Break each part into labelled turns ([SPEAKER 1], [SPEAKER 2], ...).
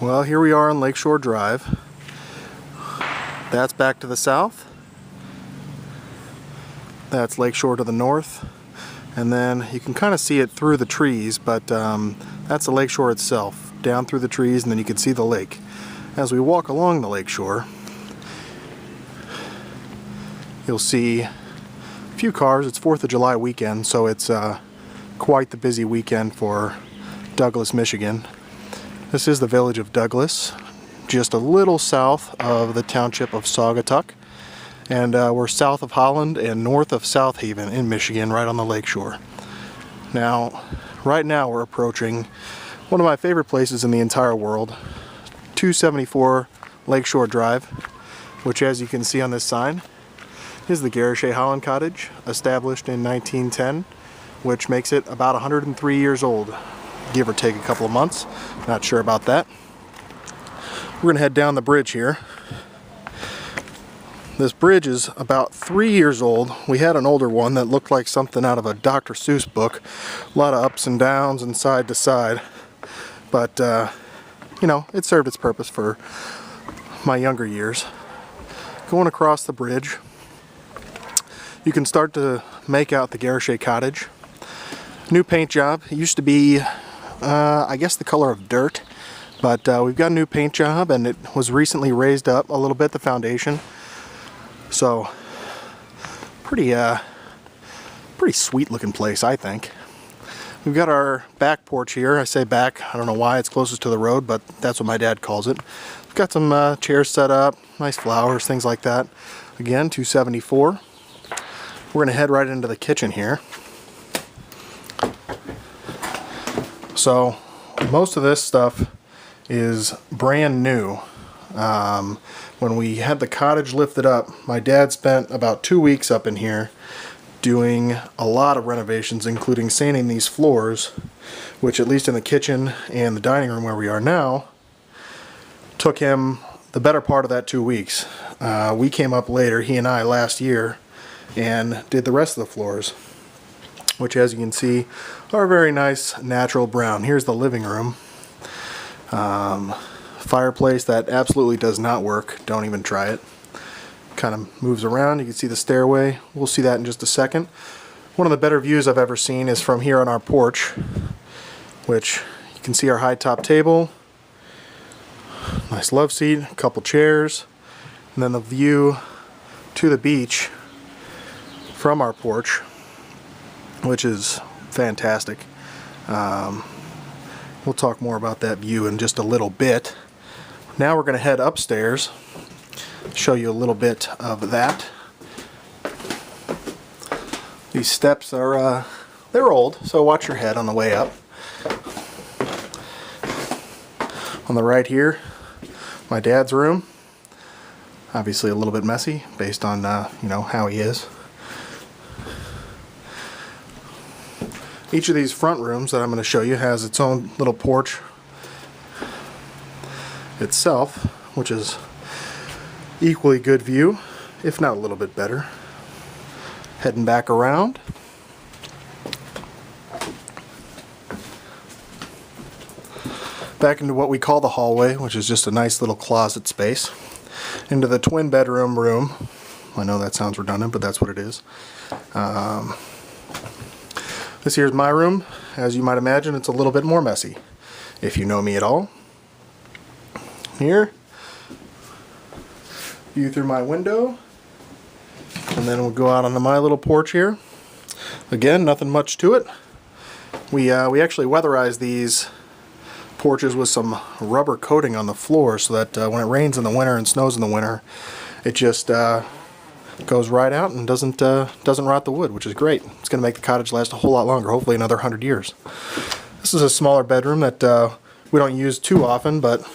[SPEAKER 1] Well, here we are on Lakeshore Drive. That's back to the south. That's Lakeshore to the north. And then you can kind of see it through the trees, but that's the lakeshore itself, down through the trees, and then you can see the lake. As we walk along the lakeshore, you'll see a few cars. It's 4th of July weekend, so it's quite the busy weekend for Douglas, Michigan. This is the village of Douglas, just a little south of the township of Saugatuck. And we're south of Holland and north of South Haven in Michigan, right on the lakeshore. Now, right now we're approaching one of my favorite places in the entire world, 274 Lakeshore Drive, which, as you can see on this sign, is the Garrichet Holland cottage, established in 1910, which makes it about 103 years old, give or take a couple of months. Not sure about that. We're going to head down the bridge here. This bridge is about 3 years old. We had an older one that looked like something out of a Dr. Seuss book. A lot of ups and downs and side to side. But, you know, it served its purpose for my younger years. Going across the bridge, you can start to make out the Garrichet cottage. New paint job. It used to be, I guess, the color of dirt. But we've got a new paint job, and it was recently raised up a little bit, the foundation. So, pretty sweet looking place, I think. We've got our back porch here. I say back, I don't know why, it's closest to the road, but that's what my dad calls it. We've got some chairs set up, nice flowers, things like that. Again, 274. We're going to head right into the kitchen here. So, most of this stuff is brand new. When we had the cottage lifted up, my dad spent about 2 weeks up in here doing a lot of renovations, including sanding these floors, which, at least in the kitchen and the dining room where we are now, took him the better part of that 2 weeks. We came up later, he and I, last year, and did the rest of the floors, which, as you can see, are very nice natural brown. Here's the living room. Fireplace that absolutely does not work. Don't even try it. Kind of moves around. You can see the stairway. We'll see that in just a second. One of the better views I've ever seen is from here on our porch, which you can see our high top table, nice love seat, a couple chairs, and then the view to the beach from our porch, which is fantastic. We'll talk more about that view in just a little bit. Now we're going to head upstairs, show you a little bit of that. These steps are, they're old, so watch your head on the way up. On the right here, my dad's room. Obviously a little bit messy, based on, you know, how he is. Each of these front rooms that I'm going to show you has its own little porch itself, which is equally good view, if not a little bit better. Heading back around. Back into what we call the hallway, which is just a nice little closet space. Into the twin bedroom room. I know that sounds redundant, but that's what it is. This here's my room. As you might imagine, it's a little bit more messy, if you know me at all. Here, view through my window, and then we'll go out onto my little porch here. Again, nothing much to it. We actually weatherized these porches with some rubber coating on the floor, so that when it rains in the winter and snows in the winter, it just goes right out and doesn't rot the wood, which is great. It's going to make the cottage last a whole lot longer, hopefully another 100 years. This is a smaller bedroom that we don't use too often, but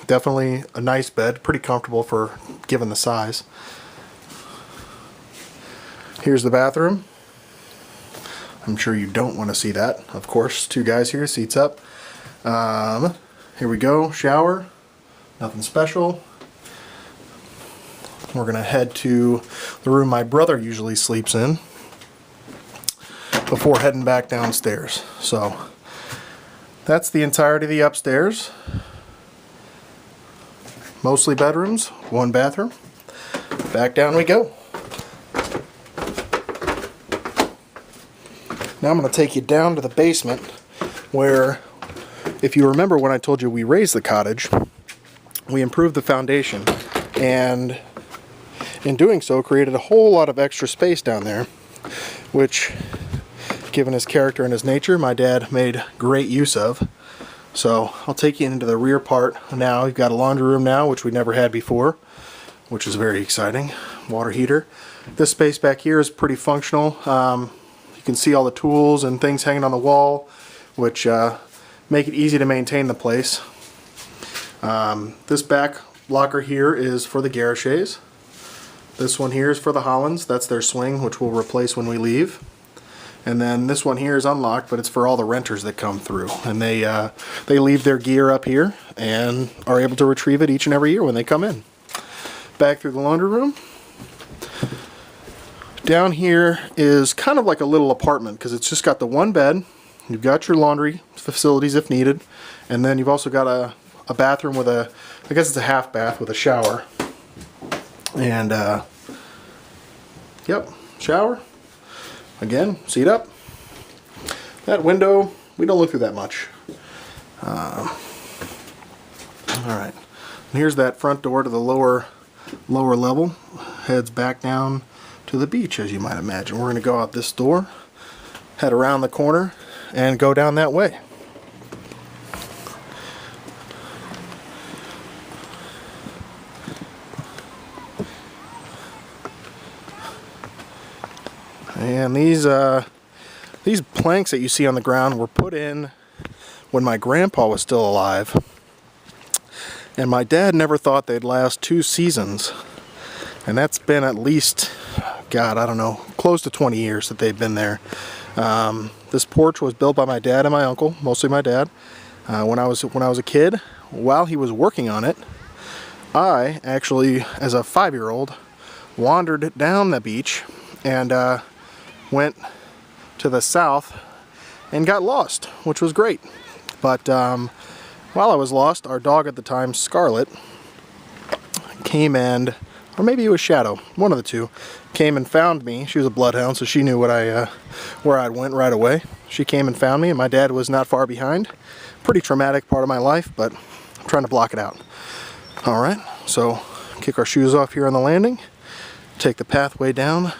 [SPEAKER 1] definitely a nice bed, pretty comfortable for given the size. Here's the bathroom. I'm sure you don't want to see that, of course. Two guys here, seats up. Here we go, shower. Nothing special. We're going to head to the room my brother usually sleeps in before heading back downstairs. So that's the entirety of the upstairs. mostly bedrooms, one bathroom. Back down we go. Now I'm going to take you down to the basement where, if you remember when I told you we raised the cottage, we improved the foundation, and in doing so created a whole lot of extra space down there, which, given his character and his nature, my dad made great use of. So I'll take you into the rear part now. We've got a laundry room now, which we never had before, which is very exciting. Water heater. This space back here is pretty functional. You can see all the tools and things hanging on the wall, which make it easy to maintain the place. This back locker here is for the Garrochets. This one here is for the Hollands. That's their swing, which we'll replace when we leave. And then this one here is unlocked, but it's for all the renters that come through. And they leave their gear up here and are able to retrieve it each and every year when they come in. Back through the laundry room. Down here is kind of like a little apartment because it's just got the one bed. You've got your laundry facilities if needed. And then you've also got a bathroom with I guess it's a half bath with a shower. And, yep, shower. Again, seat up. That window, we don't look through that much. Alright. And here's that front door to the lower level. Heads back down to the beach, as you might imagine. We're going to go out this door, head around the corner, and go down that way. And these planks that you see on the ground were put in when my grandpa was still alive, and my dad never thought they'd last 2 seasons, and that's been at least, God, I don't know, close to 20 years that they've been there. This porch was built by my dad and my uncle, mostly my dad, when I was a kid. While he was working on it, I actually, as a 5-year-old, wandered down the beach and went to the south and got lost, which was great. But while I was lost, our dog at the time, Scarlet, came and, or maybe it was Shadow, one of the two, came and found me. She was a bloodhound, so she knew where I went right away. She came and found me, and my dad was not far behind. Pretty traumatic part of my life, but I'm trying to block it out. Alright, so kick our shoes off here on the landing, take the pathway down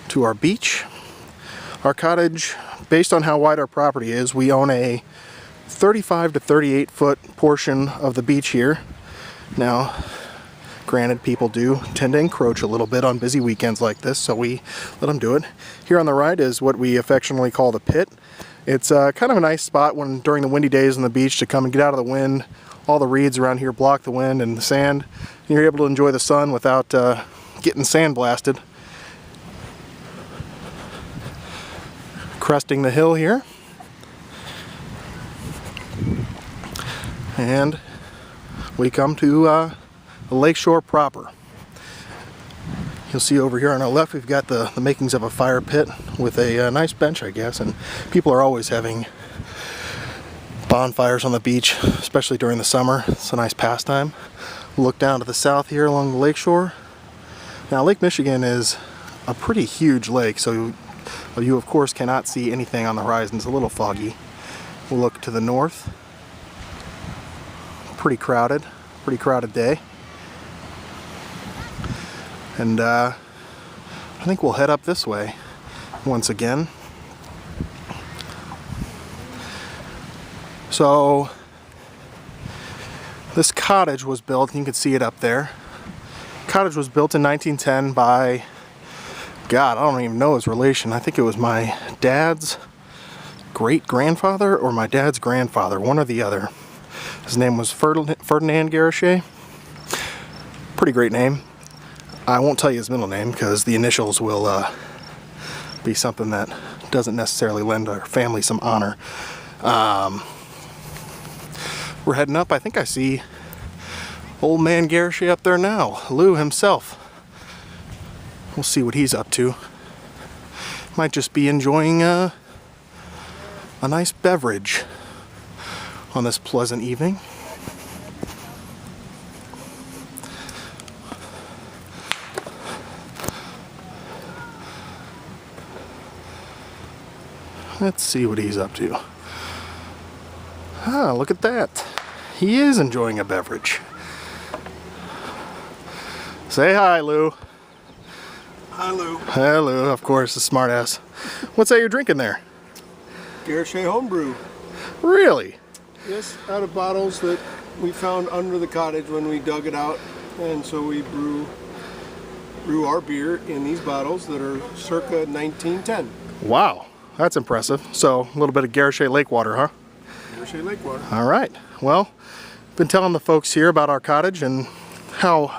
[SPEAKER 1] to our beach. Our cottage, based on how wide our property is, we own a 35 to 38 foot portion of the beach here. Now, granted, people do tend to encroach a little bit on busy weekends like this, so we let them do it. Here on the right is what we affectionately call the pit. It's kind of a nice spot during the windy days on the beach to come and get out of the wind. All the reeds around here block the wind and the sand. And you're able to enjoy the sun without getting sand blasted. Cresting the hill here, and we come to the lakeshore proper. You'll see over here on our left we've got the makings of a fire pit with a nice bench, I guess, and people are always having bonfires on the beach, especially during the summer. It's a nice pastime. Look down to the south here along the lakeshore. Now, Lake Michigan is a pretty huge lake, so you of course cannot see anything on the horizon. It's a little foggy. We'll look to the north. Pretty crowded day. And I think we'll head up this way once again. So this cottage was built, you can see it up there. Cottage was built in 1910 by, God, I don't even know his relation. I think it was my dad's great-grandfather or my dad's grandfather, one or the other. His name was Ferdinand Garrochet. Pretty great name. I won't tell you his middle name because the initials will be something that doesn't necessarily lend our family some honor. We're heading up. I think I see old man Garrochet up there now, Lou himself. We'll see what he's up to. Might just be enjoying a nice beverage on this pleasant evening. Let's see what he's up to. Ah, look at that. He is enjoying a beverage. Say hi, Lou.
[SPEAKER 2] Hi, Lou.
[SPEAKER 1] Hello, of course, the smartass. What's that you're drinking there?
[SPEAKER 2] Garochet homebrew.
[SPEAKER 1] Really?
[SPEAKER 2] Yes, out of bottles that we found under the cottage when we dug it out, and so we brew our beer in these bottles that are circa 1910.
[SPEAKER 1] Wow, that's impressive. So a little bit of Garochet lake water, huh?
[SPEAKER 2] Garochet lake water.
[SPEAKER 1] All right. Well, been telling the folks here about our cottage and how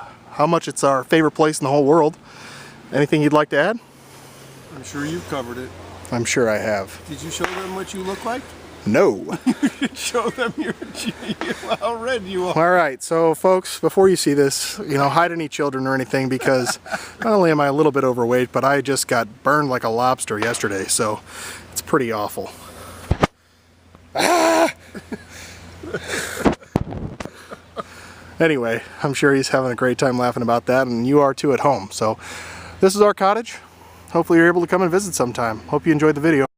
[SPEAKER 1] much it's our favorite place in the whole world. Anything you'd like to add?
[SPEAKER 2] I'm sure you've covered it.
[SPEAKER 1] I'm sure I have.
[SPEAKER 2] Did you show them what you look like?
[SPEAKER 1] No.
[SPEAKER 2] You should show them how red you are.
[SPEAKER 1] All right, so folks, before you see this, hide any children or anything, because not only am I a little bit overweight, but I just got burned like a lobster yesterday, so it's pretty awful. Ah! Anyway, I'm sure he's having a great time laughing about that, and you are too at home. So this is our cottage. Hopefully you're able to come and visit sometime. Hope you enjoyed the video.